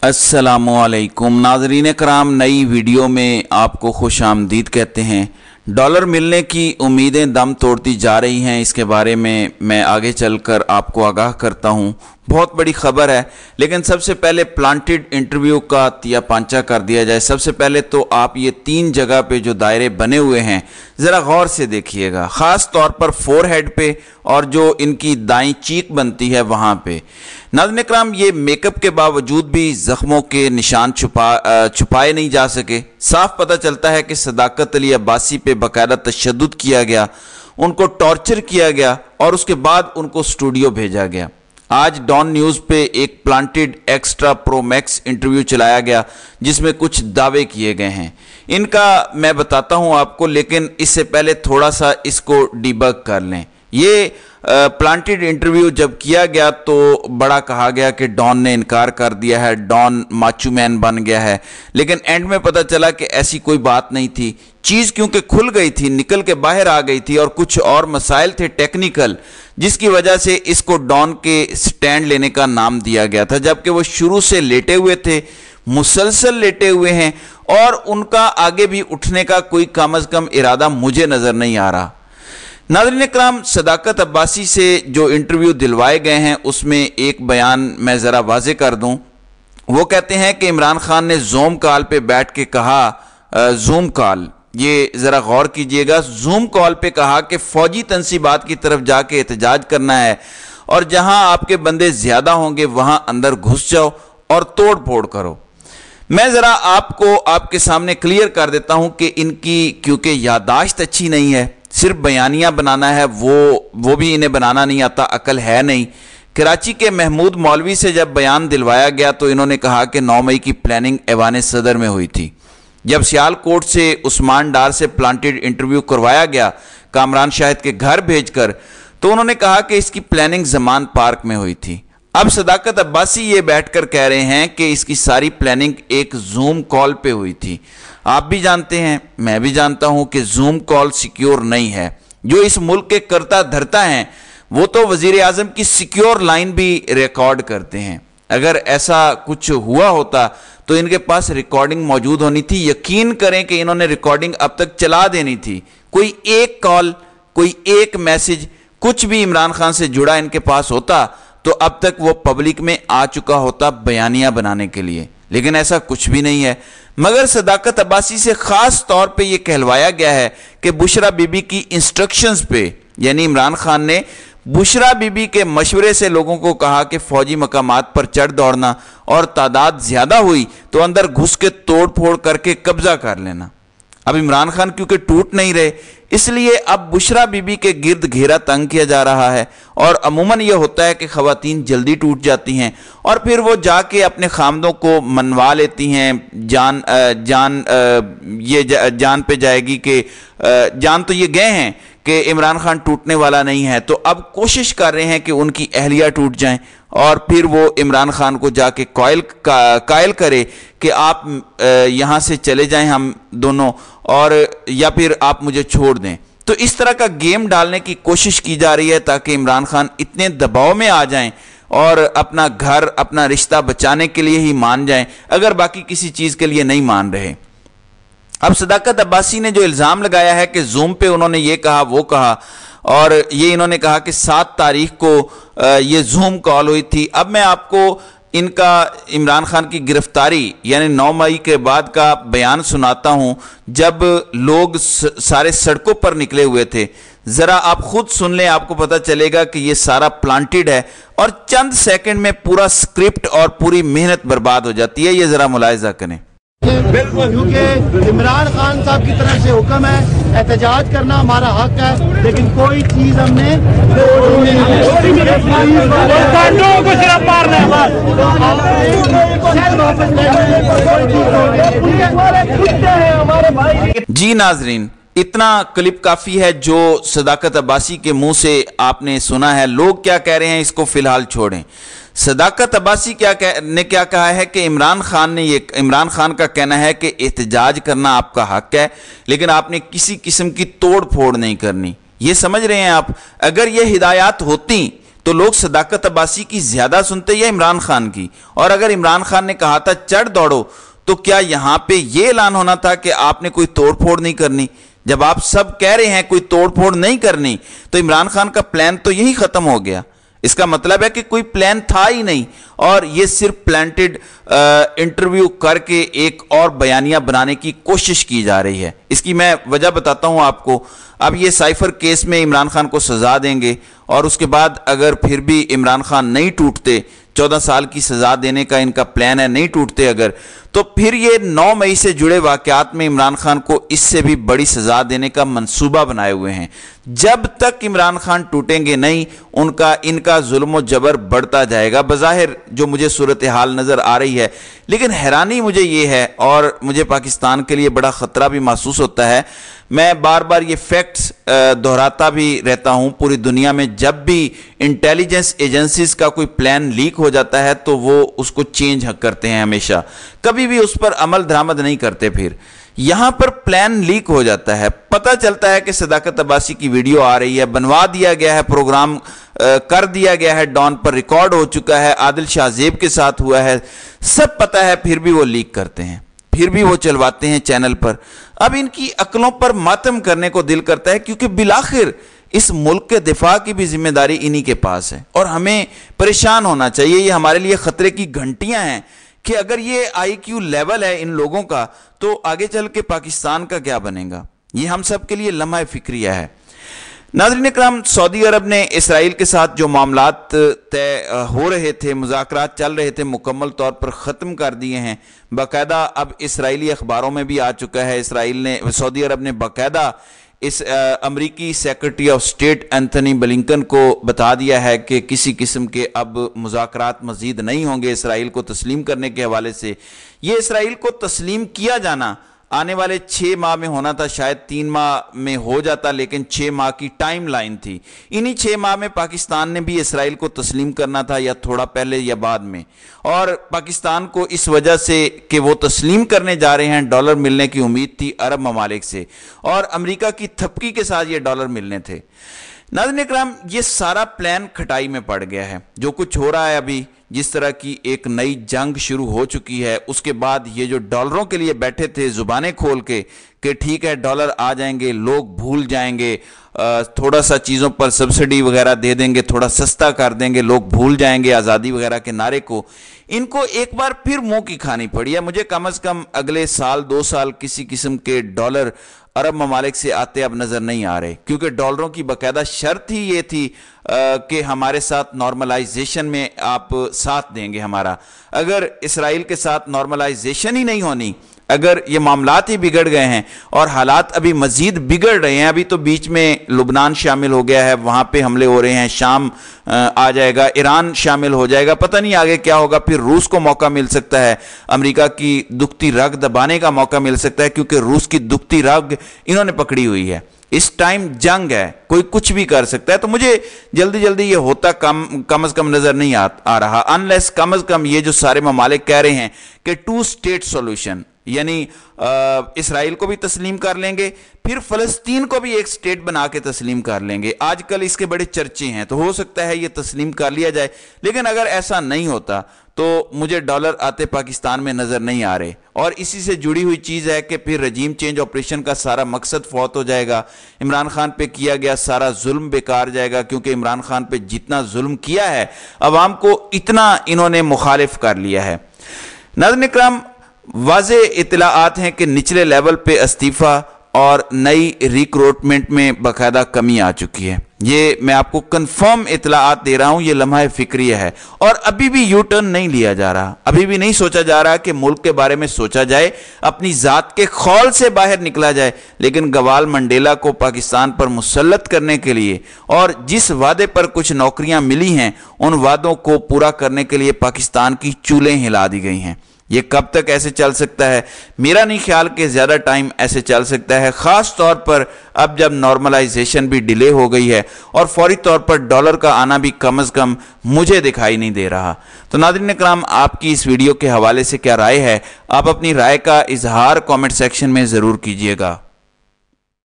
अस्सलामुअलैकुम नाज़रीन कराम, नई वीडियो में आपको खुश आमदीद कहते हैं। डॉलर मिलने की उम्मीदें दम तोड़ती जा रही हैं, इसके बारे में मैं आगे चलकर आपको आगाह करता हूं। बहुत बड़ी खबर है, लेकिन सबसे पहले प्लांटेड इंटरव्यू का तिया पांचा कर दिया जाए। सबसे पहले तो आप ये 3 जगह पे जो दायरे बने हुए हैं ज़रा गौर से देखिएगा, ख़ास तौर पर फोरहेड पे और जो इनकी दाईं चीक बनती है वहाँ पे। नाज़रीन इकराम, ये मेकअप के बावजूद भी ज़ख्मों के निशान छुपाए नहीं जा सके। साफ पता चलता है कि सदाकत अली अब्बासी पे बाकायदा तशद्दुद किया गया, उनको टॉर्चर किया गया और उसके बाद उनको स्टूडियो भेजा गया। आज डॉन न्यूज़ पे एक planted extra pro max interview चलाया गया जिसमें कुछ दावे किए गए हैं। इनका मैं बताता हूं आपको, लेकिन इससे पहले थोड़ा सा इसको डिबग कर लें। ये प्लांटेड इंटरव्यू जब किया गया तो बड़ा कहा गया कि डॉन ने इनकार कर दिया है, डॉन माचू मैन बन गया है, लेकिन एंड में पता चला कि ऐसी कोई बात नहीं थी। चीज़ क्योंकि खुल गई थी, निकल के बाहर आ गई थी और कुछ और मसाइल थे टेक्निकल, जिसकी वजह से इसको डॉन के स्टैंड लेने का नाम दिया गया था, जबकि वो शुरू से लेटे हुए थे, मुसलसल लेटे हुए हैं और उनका आगे भी उठने का कोई कम अज़ कम इरादा मुझे नज़र नहीं आ रहा। नाज़रीन इकराम, सदाकत अब्बासी से जो इंटरव्यू दिलवाए गए हैं उसमें एक बयान मैं ज़रा वाज़े कर दूं। वो कहते हैं कि इमरान खान ने जूम कॉल पे बैठ के कहा, जूम कॉल, ये ज़रा गौर कीजिएगा, जूम कॉल पे कहा कि फ़ौजी तनसीबात की तरफ जाके एहतजाज करना है और जहां आपके बंदे ज़्यादा होंगे वहां अंदर घुस जाओ और तोड़ फोड़ करो। मैं ज़रा आपको आपके सामने क्लियर कर देता हूं कि इनकी क्योंकि यादाश्त अच्छी नहीं है, सिर्फ बयानियाँ बनाना है वो भी इन्हें बनाना नहीं आता, अकल है नहीं। कराची के महमूद मौलवी से जब बयान दिलवाया गया तो इन्होंने कहा कि 9 मई की प्लानिंग ऐवान सदर में हुई थी। जब सियालकोट से उस्मान डार से प्लांटेड इंटरव्यू करवाया गया कामरान शाहिद के घर भेजकर, तो उन्होंने कहा कि इसकी प्लानिंग जमान पार्क में हुई थी। अब सदाकत अब्बासी ये बैठकर कह रहे हैं कि इसकी सारी प्लानिंग एक जूम कॉल पे हुई थी। आप भी जानते हैं, मैं भी जानता हूं कि जूम कॉल सिक्योर नहीं है। जो इस मुल्क के करता धरता हैं वो तो वजीर आजम की सिक्योर लाइन भी रिकॉर्ड करते हैं। अगर ऐसा कुछ हुआ होता तो इनके पास रिकॉर्डिंग मौजूद होनी थी। यकीन करें कि इन्होंने रिकॉर्डिंग अब तक चला देनी थी। कोई एक कॉल, कोई एक मैसेज, कुछ भी इमरान खान से जुड़ा इनके पास होता तो अब तक वो पब्लिक में आ चुका होता बयानियां बनाने के लिए, लेकिन ऐसा कुछ भी नहीं है। मगर सदाकत अब्बासी से खास तौर पे ये कहलवाया गया है कि बुशरा बीबी की इंस्ट्रक्शंस पे, यानी इमरान खान ने बुशरा बीबी के मशवरे से लोगों को कहा कि फौजी मकामात पर चढ़ दौड़ना और तादाद ज्यादा हुई तो अंदर घुस के तोड़ फोड़ करके कब्जा कर लेना। अब इमरान खान क्योंकि टूट नहीं रहे, इसलिए अब बुशरा बीबी के गिर्द घेरा तंग किया जा रहा है और अमूमन यह होता है कि खवातीन जल्दी टूट जाती हैं और फिर वो जाके अपने खामदों को मनवा लेती हैं। जान पे जाएगी कि जान तो ये गए हैं कि इमरान खान टूटने वाला नहीं है, तो अब कोशिश कर रहे हैं कि उनकी अहलिया टूट जाएं और फिर वो इमरान खान को जाके कायल करे कि आप यहाँ से चले जाएं हम दोनों, और या फिर आप मुझे छोड़ दें। तो इस तरह का गेम डालने की कोशिश की जा रही है ताकि इमरान खान इतने दबाव में आ जाएं और अपना घर, अपना रिश्ता बचाने के लिए ही मान जाएं, अगर बाकी किसी चीज़ के लिए नहीं मान रहे। अब सदाकत अब्बासी ने जो इल्ज़ाम लगाया है कि जूम पे उन्होंने ये कहा वो कहा, और ये इन्होंने कहा कि 7 तारीख को ये जूम कॉल हुई थी। अब मैं आपको इनका इमरान खान की गिरफ्तारी यानी 9 मई के बाद का बयान सुनाता हूं, जब लोग सारे सड़कों पर निकले हुए थे। ज़रा आप खुद सुन लें, आपको पता चलेगा कि ये सारा प्लांटेड है और चंद सेकंड में पूरा स्क्रिप्ट और पूरी मेहनत बर्बाद हो जाती है। ये ज़रा मुलाहिजा करें। बिल्कुल, क्योंकि इमरान खान साहब की तरफ से हुक्म है, एहतजाज करना हमारा हक है, लेकिन कोई चीज हमने जी नाजरीन, इतना क्लिप काफी है जो सदाकत अब्बासी के मुंह से आपने सुना है। लोग क्या कह रहे हैं इसको फिलहाल छोड़ें। सदाकत अब्बासी ने क्या कहा है कि इमरान खान का कहना है कि एहतजाज करना आपका हक है, लेकिन आपने किसी किस्म की तोड़ फोड़ नहीं करनी। ये समझ रहे हैं आप? अगर ये हिदायत होती तो लोग सदाकत अब्बासी की ज़्यादा सुनते या इमरान खान की? और अगर इमरान खान ने कहा था चढ़ दौड़ो, तो क्या यहाँ पे ये ऐलान होना था कि आपने कोई तोड़ फोड़ नहीं करनी? जब आप सब कह रहे हैं कोई तोड़ फोड़ नहीं करनी, तो इमरान खान का प्लान तो यही ख़त्म हो गया। इसका मतलब है कि कोई प्लान था ही नहीं, और ये सिर्फ प्लांटेड इंटरव्यू करके एक और बयानिया बनाने की कोशिश की जा रही है। इसकी मैं वजह बताता हूं आपको। अब ये साइफर केस में इमरान खान को सज़ा देंगे, और उसके बाद अगर फिर भी इमरान खान नहीं टूटते, 14 साल की सज़ा देने का इनका प्लान है, नहीं टूटते अगर, तो फिर ये 9 मई से जुड़े वाक़यात में इमरान खान को इससे भी बड़ी सज़ा देने का मंसूबा बनाए हुए हैं। जब तक इमरान खान टूटेंगे नहीं, इनका जुल्म जबर बढ़ता जाएगा। बज़ाहिर जो मुझे सूरत हाल नज़र आ रही है, लेकिन हैरानी मुझे ये है, और मुझे पाकिस्तान के लिए बड़ा ख़तरा भी महसूस होता है। मैं बार बार ये फैक्ट्स दोहराता भी रहता हूँ। पूरी दुनिया में जब भी इंटेलिजेंस एजेंसीज का कोई प्लान लीक हो जाता है तो वो उसको चेंज करते हैं हमेशा, कभी भी उस पर अमल दरामद नहीं करते। फिर यहां पर प्लान लीक हो जाता है, पता चलता है कि सदाकत अब्बासी की वीडियो आ रही है, बनवा दिया गया है, प्रोग्राम कर दिया गया है, डॉन पर रिकॉर्ड हो चुका है, आदिल शाहजेब के साथ हुआ है, सब पता है, फिर भी वो लीक करते हैं, फिर भी वो चलवाते हैं चैनल पर। अब इनकी अक्लों पर मातम करने को दिल करता है, क्योंकि बिलाखिर इस मुल्क के दिफा की भी जिम्मेदारी इन्हीं के पास है, और हमें परेशान होना चाहिए। ये हमारे लिए खतरे की घंटियां हैं कि अगर ये IQ लेवल है इन लोगों का, तो आगे चल के पाकिस्तान का क्या बनेगा? ये हम सब के लिए लम्हा फिक्रिया है। नाज़रीन इकराम, सऊदी अरब ने इसराइल के साथ जो मामलात तय हो रहे थे, मुज़ाकरात चल रहे थे, मुकम्मल तौर पर ख़त्म कर दिए हैं। बाकायदा अब इसराइली अखबारों में भी आ चुका है, सऊदी अरब ने बाकायदा इस अमरीकी secretary of state Anthony Blinken को बता दिया है कि किसी किस्म के अब मुज़ाकरात मज़ीद नहीं होंगे इसराइल को तस्लीम करने के हवाले से। ये इसराइल को तस्लीम किया जाना आने वाले 6 माह में होना था, शायद 3 माह में हो जाता, लेकिन 6 माह की टाइम लाइन थी। इन्हीं 6 माह में पाकिस्तान ने भी इसराइल को तस्लीम करना था, या थोड़ा पहले या बाद में। और पाकिस्तान को इस वजह से कि वो तस्लीम करने जा रहे हैं, डॉलर मिलने की उम्मीद थी अरब ममालिक से, और अमेरिका की थपकी के साथ ये डॉलर मिलने थे। नाज़रीन इकराम, ये सारा प्लान खटाई में पड़ गया है। जो कुछ हो रहा है अभी, जिस तरह की एक नई जंग शुरू हो चुकी है, उसके बाद ये जो डॉलरों के लिए बैठे थे जुबानें खोल के कि ठीक है डॉलर आ जाएंगे, लोग भूल जाएंगे, थोड़ा सा चीज़ों पर सब्सिडी वगैरह दे देंगे, थोड़ा सस्ता कर देंगे, लोग भूल जाएंगे आज़ादी वगैरह के नारे को, इनको एक बार फिर मुंह की खानी पड़ी है। मुझे कम से कम अगले साल 2 साल किसी किस्म के डॉलर अरब ममालिक से आते अब नज़र नहीं आ रहे, क्योंकि डॉलरों की बाकायदा शर्त ही ये थी कि हमारे साथ नॉर्मलाइजेशन में आप साथ देंगे हमारा। अगर इसराइल के साथ नॉर्मलाइजेशन ही नहीं होनी, अगर ये मामलात ही बिगड़ गए हैं और हालात अभी मजीद बिगड़ रहे हैं, अभी तो बीच में लुबनान शामिल हो गया है, वहाँ पे हमले हो रहे हैं, शाम आ जाएगा, ईरान शामिल हो जाएगा, पता नहीं आगे क्या होगा। फिर रूस को मौका मिल सकता है, अमेरिका की दुखती रग दबाने का मौका मिल सकता है, क्योंकि रूस की दुखती रग इन्होंने पकड़ी हुई है। इस टाइम जंग है, कोई कुछ भी कर सकता है। तो मुझे जल्दी जल्दी ये होता कम से कम नजर नहीं आ रहा, अनलेस कम से कम ये जो सारे ममालिक कह रहे हैं कि 2 स्टेट सॉल्यूशन, यानी इसराइल को भी तस्लीम कर लेंगे, फिर फ़लस्तीन को भी एक स्टेट बना के तस्लीम कर लेंगे। आजकल इसके बड़े चर्चे हैं, तो हो सकता है ये तस्लीम कर लिया जाए। लेकिन अगर ऐसा नहीं होता तो मुझे डॉलर आते पाकिस्तान में नज़र नहीं आ रहे, और इसी से जुड़ी हुई चीज़ है कि फिर रजीम चेंज ऑपरेशन का सारा मकसद फौत हो जाएगा, इमरान खान पे किया गया सारा जुल्म बेकार जाएगा, क्योंकि इमरान खान पे जितना जुल्म किया है अवाम को, इतना इन्होंने मुखालिफ कर लिया है। नाज़रीन इकराम, वाज़े इत्तलाआत हैं कि निचले लेवल पे इस्तीफ़ा और नई रिक्रूटमेंट में बाकायदा कमी आ चुकी है। ये मैं आपको कंफर्म इत्तलाआत दे रहा हूं, ये लम्हा फिक्रिया है, और अभी भी यू टर्न नहीं लिया जा रहा, अभी भी नहीं सोचा जा रहा कि मुल्क के बारे में सोचा जाए, अपनी ज़ात के खौल से बाहर निकला जाए। लेकिन गवाल मंडेला को पाकिस्तान पर मुसल्लत करने के लिए, और जिस वादे पर कुछ नौकरियां मिली हैं, उन वादों को पूरा करने के लिए पाकिस्तान की चूलें हिला दी गई हैं। ये कब तक ऐसे चल सकता है? मेरा नहीं ख्याल कि ज़्यादा टाइम ऐसे चल सकता है, ख़ास तौर पर अब जब नॉर्मलाइजेशन भी डिले हो गई है और फौरी तौर पर डॉलर का आना भी कम से कम मुझे दिखाई नहीं दे रहा। तो नाज़रीन इकराम, आपकी इस वीडियो के हवाले से क्या राय है? आप अपनी राय का इजहार कमेंट सेक्शन में ज़रूर कीजिएगा।